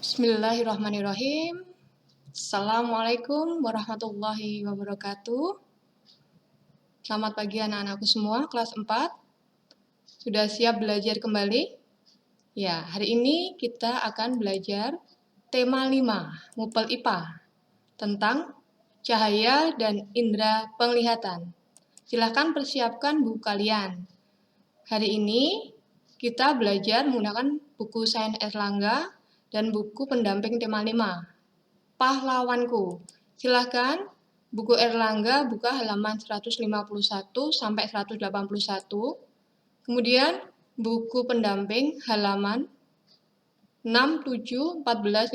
Bismillahirrahmanirrahim. Assalamualaikum warahmatullahi wabarakatuh. Selamat pagi anak-anakku semua, kelas 4. Sudah siap belajar kembali? Ya, hari ini kita akan belajar tema 5, Mupel IPA, tentang cahaya dan indera penglihatan. Silahkan persiapkan buku kalian. Hari ini kita belajar menggunakan buku Sains Erlangga dan buku pendamping tema 5, Pahlawanku. Silahkan buku Erlangga buka halaman 151 sampai 181. Kemudian buku pendamping halaman 6, 7, 14, 15,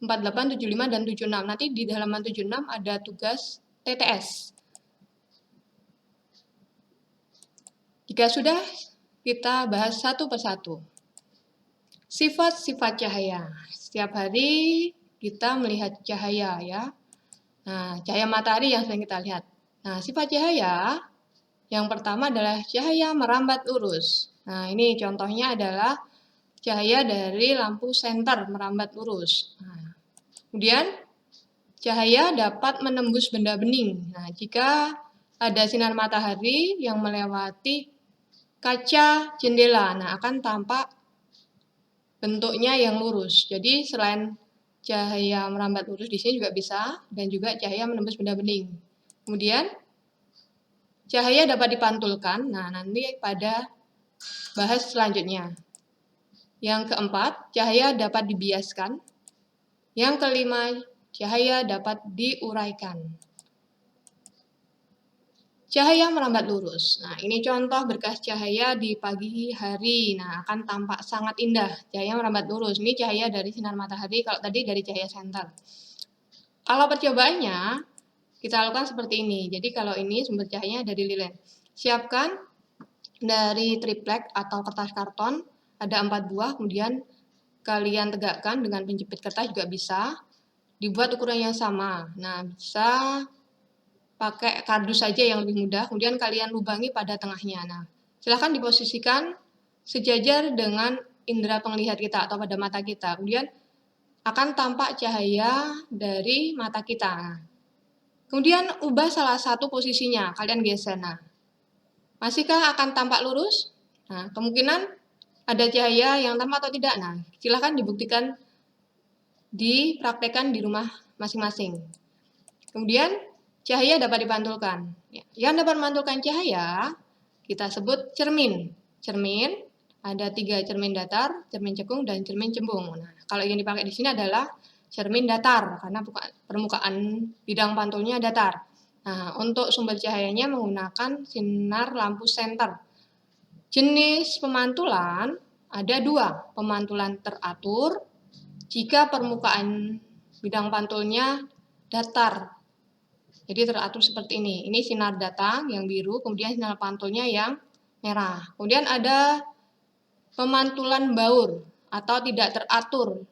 48, 75, dan 76. Nanti di halaman 76 ada tugas TTS. Jika sudah, kita bahas satu persatu. Sifat-sifat cahaya. Setiap hari kita melihat cahaya ya. Nah, cahaya matahari yang sering kita lihat. Nah, sifat cahaya yang pertama adalah cahaya merambat lurus. Nah, ini contohnya adalah cahaya dari lampu senter merambat lurus. Nah, kemudian cahaya dapat menembus benda bening. Nah, jika ada sinar matahari yang melewati kaca jendela, nah akan tampak bentuknya yang lurus. Jadi selain cahaya merambat lurus di sini juga bisa, dan juga cahaya menembus benda bening. Kemudian cahaya dapat dipantulkan. Nah, nanti pada bahas selanjutnya. Yang keempat, cahaya dapat dibiaskan. Yang kelima, cahaya dapat diuraikan. Cahaya merambat lurus. Nah, ini contoh berkas cahaya di pagi hari. Nah, akan tampak sangat indah. Cahaya merambat lurus. Ini cahaya dari sinar matahari, kalau tadi dari cahaya senter. Kalau percobaannya, kita lakukan seperti ini. Jadi kalau ini sumber cahayanya dari lilin. Siapkan dari triplek atau kertas karton, ada 4 buah, kemudian kalian tegakkan dengan penjepit kertas juga bisa. Dibuat ukuran yang sama. Nah, bisa pakai kardus saja yang lebih mudah, kemudian kalian lubangi pada tengahnya. Nah, silahkan diposisikan sejajar dengan indera penglihat kita atau pada mata kita. Kemudian akan tampak cahaya dari mata kita. Kemudian ubah salah satu posisinya, kalian geser. Nah, masihkah akan tampak lurus? Nah, kemungkinan ada cahaya yang tampak atau tidak. Nah, silahkan dibuktikan, dipraktekkan di rumah masing-masing. Kemudian cahaya dapat dipantulkan. Yang dapat memantulkan cahaya kita sebut cermin. Cermin ada 3 cermin datar, cermin cekung, dan cermin cembung. Nah, kalau yang dipakai di sini adalah cermin datar karena permukaan bidang pantulnya datar. Nah, untuk sumber cahayanya menggunakan sinar lampu senter. Jenis pemantulan ada 2, pemantulan teratur jika permukaan bidang pantulnya datar. Jadi teratur seperti ini. Ini sinar datang yang biru, kemudian sinar pantulnya yang merah. Kemudian ada pemantulan baur atau tidak teratur.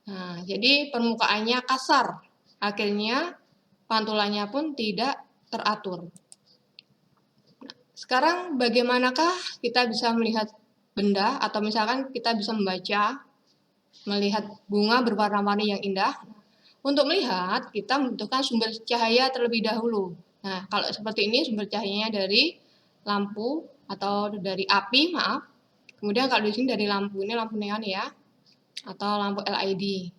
Nah, jadi permukaannya kasar. Akhirnya pantulannya pun tidak teratur. Sekarang bagaimanakah kita bisa melihat benda atau misalkan kita bisa melihat bunga berwarna-warni yang indah? Untuk melihat, kita membutuhkan sumber cahaya terlebih dahulu. Nah, kalau seperti ini sumber cahayanya dari lampu atau dari api, maaf. Kemudian kalau di sini dari lampu, ini lampu neon ya, atau lampu LED.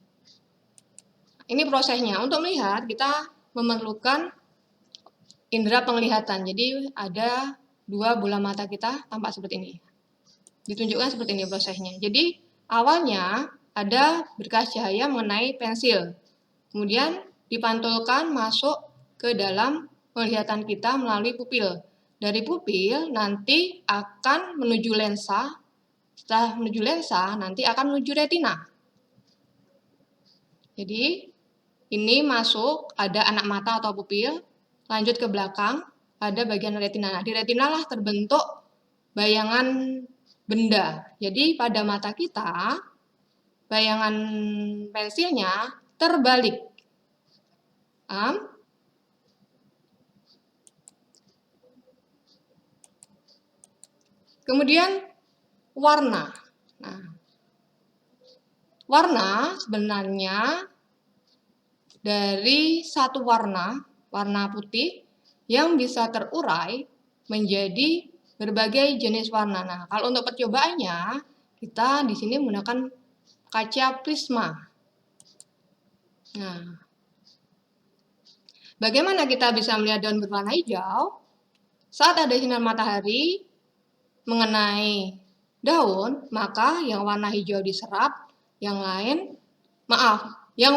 Ini prosesnya. Untuk melihat, kita memerlukan indera penglihatan. Jadi ada 2 bola mata kita tampak seperti ini. Ditunjukkan seperti ini prosesnya. Jadi awalnya ada berkas cahaya mengenai pensil. Kemudian dipantulkan masuk ke dalam penglihatan kita melalui pupil. Dari pupil nanti akan menuju lensa. Setelah menuju lensa, nanti akan menuju retina. Jadi ini masuk, ada anak mata atau pupil, lanjut ke belakang, ada bagian retina. Nah, di retina lah terbentuk bayangan benda. Jadi pada mata kita, bayangan pensilnya terbalik. Kemudian warna. Nah, Warna sebenarnya dari satu warna putih yang bisa terurai menjadi berbagai jenis warna. Nah, kalau untuk percobaannya, kita di sini menggunakan kaca prisma. Nah, bagaimana kita bisa melihat daun berwarna hijau? Saat ada sinar matahari mengenai daun, maka yang warna hijau diserap, yang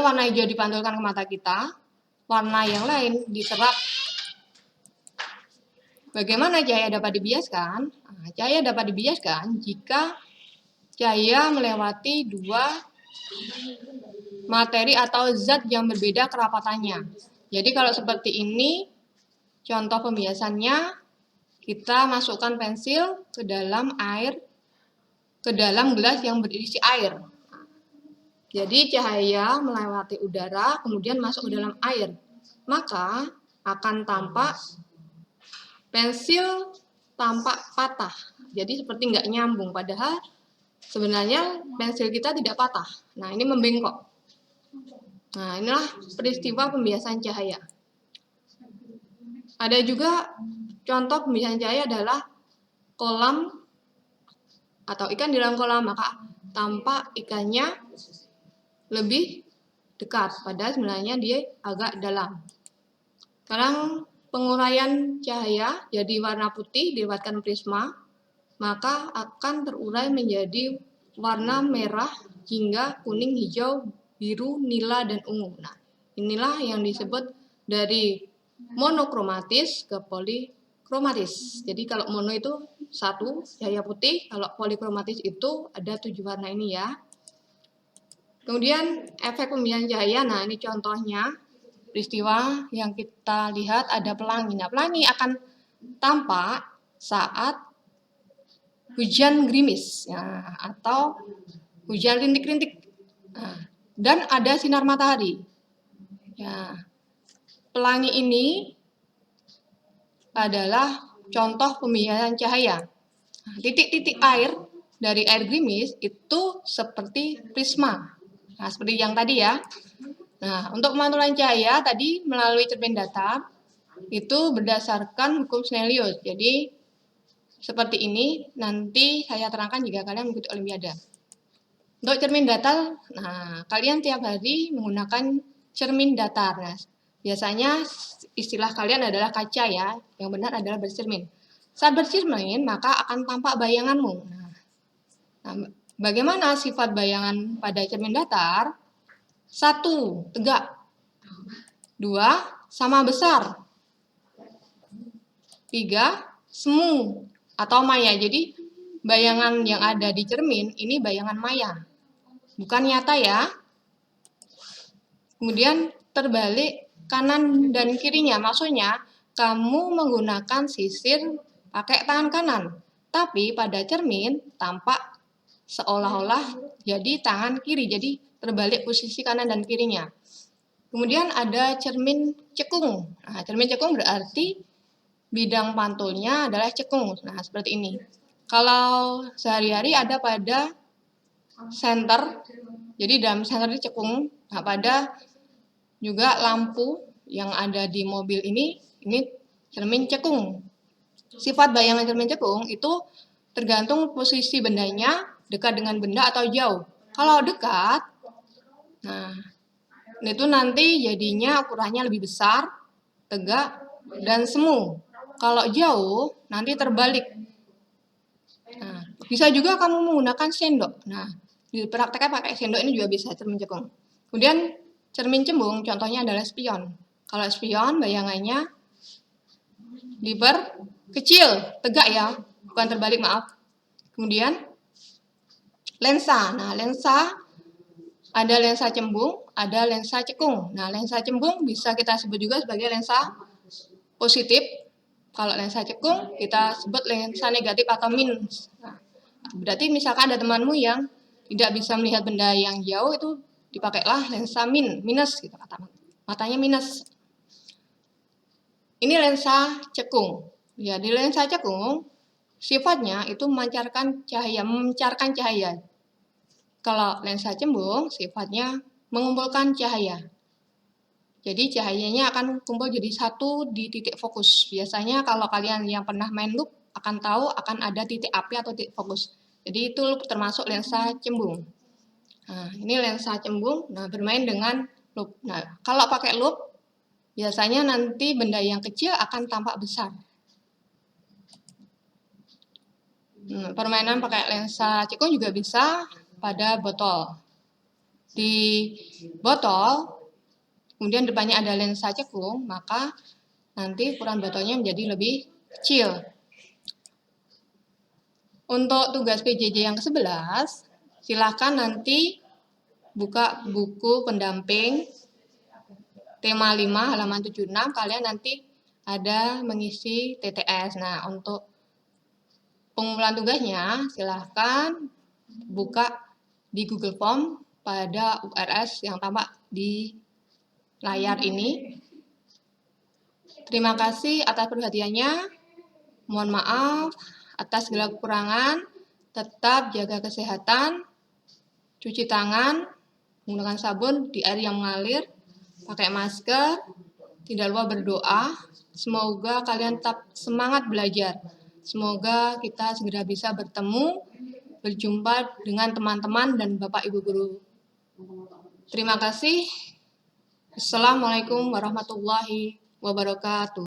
warna hijau dipantulkan ke mata kita, warna yang lain diserap. Bagaimana cahaya dapat dibiaskan? Nah, cahaya dapat dibiaskan jika cahaya melewati dua materi atau zat yang berbeda kerapatannya. Jadi kalau seperti ini, contoh pembiasannya, kita masukkan pensil ke dalam gelas yang berisi air. Jadi cahaya melewati udara, kemudian masuk ke dalam air. Maka akan tampak pensil tampak patah. Jadi seperti nggak nyambung, padahal sebenarnya pensil kita tidak patah. Nah, ini membengkok. Nah, inilah peristiwa pembiasan cahaya. Ada juga contoh pembiasan cahaya adalah kolam atau ikan di dalam kolam, maka tampak ikannya lebih dekat, padahal sebenarnya dia agak dalam. Sekarang penguraian cahaya jadi warna putih dilewatkan prisma, maka akan terurai menjadi warna merah hingga kuning, hijau, biru, nila, dan ungu. Nah, inilah yang disebut dari monokromatis ke polikromatis. Jadi kalau mono itu satu cahaya putih, kalau polikromatis itu ada 7 warna ini ya. Kemudian efek pembiasan cahaya, nah ini contohnya peristiwa yang kita lihat ada pelangi. Nah, pelangi akan tampak saat hujan gerimis ya, atau hujan rintik-rintik. Nah, dan ada sinar matahari. Ya, pelangi ini adalah contoh pembiasan cahaya. Nah, titik-titik air dari air gerimis itu seperti prisma. Nah, seperti yang tadi ya. Nah, untuk pemantulan cahaya tadi melalui cermin datar itu berdasarkan hukum Snellius. Jadi seperti ini nanti saya terangkan jika kalian mengikuti olimpiade. Untuk cermin datar, nah kalian tiap hari menggunakan cermin datar. Nah, biasanya istilah kalian adalah kaca ya, yang benar adalah bercermin. Saat bercermin maka akan tampak bayanganmu. Nah, bagaimana sifat bayangan pada cermin datar? 1, tegak. 2, sama besar. 3, semu atau maya. Jadi bayangan yang ada di cermin ini bayangan maya, bukan nyata ya. Kemudian terbalik kanan dan kirinya, maksudnya kamu menggunakan sisir pakai tangan kanan, tapi pada cermin tampak seolah-olah jadi tangan kiri, jadi terbalik posisi kanan dan kirinya. Kemudian ada cermin cekung. Nah, cermin cekung berarti bidang pantulnya adalah cekung. Nah, seperti ini. Kalau sehari-hari ada pada senter, jadi dalam senter ini cekung. Nah, pada juga lampu yang ada di mobil ini cermin cekung. Sifat bayangan cermin cekung itu tergantung posisi bendanya, dekat dengan benda atau jauh. Kalau dekat, nah itu nanti jadinya ukurannya lebih besar, tegak, dan semu. Kalau jauh, nanti terbalik. Nah, bisa juga kamu menggunakan sendok. Nah, dipraktekkan pakai sendok ini juga bisa cermin cekung. Kemudian cermin cembung, contohnya adalah spion. Kalau spion, bayangannya diperkecil, tegak ya, bukan terbalik, maaf. Kemudian lensa. Nah, lensa ada lensa cembung, ada lensa cekung. Nah, lensa cembung bisa kita sebut juga sebagai lensa positif. Kalau lensa cekung kita sebut lensa negatif atau minus. Nah, berarti misalkan ada temanmu yang tidak bisa melihat benda yang jauh, itu dipakailah lensa minus gitu, matanya minus. Ini lensa cekung. Ya, di lensa cekung sifatnya itu memancarkan cahaya. Kalau lensa cembung sifatnya mengumpulkan cahaya. Jadi cahayanya akan kumpul jadi satu di titik fokus. Biasanya kalau kalian yang pernah main loop akan tahu akan ada titik api atau titik fokus. Jadi itu termasuk lensa cembung. Nah, ini lensa cembung, nah bermain dengan loop. Nah, kalau pakai loop, biasanya nanti benda yang kecil akan tampak besar. Permainan pakai lensa cekung juga bisa pada botol. Di botol, kemudian depannya ada lensa cekung, maka nanti ukuran botolnya menjadi lebih kecil. Untuk tugas PJJ yang ke-11, silakan nanti buka buku pendamping tema 5 halaman 76, kalian nanti ada mengisi TTS. Nah, untuk pengumpulan tugasnya silahkan buka di Google Form pada URS yang tampak di layar ini. Terima kasih atas perhatiannya. Mohon maaf atas segala kekurangan. Tetap jaga kesehatan, cuci tangan, menggunakan sabun di air yang mengalir, pakai masker, tidak lupa berdoa. Semoga kalian tetap semangat belajar. Semoga kita segera bisa bertemu, berjumpa dengan teman-teman dan Bapak Ibu Guru. Terima kasih. Assalamualaikum warahmatullahi wabarakatuh.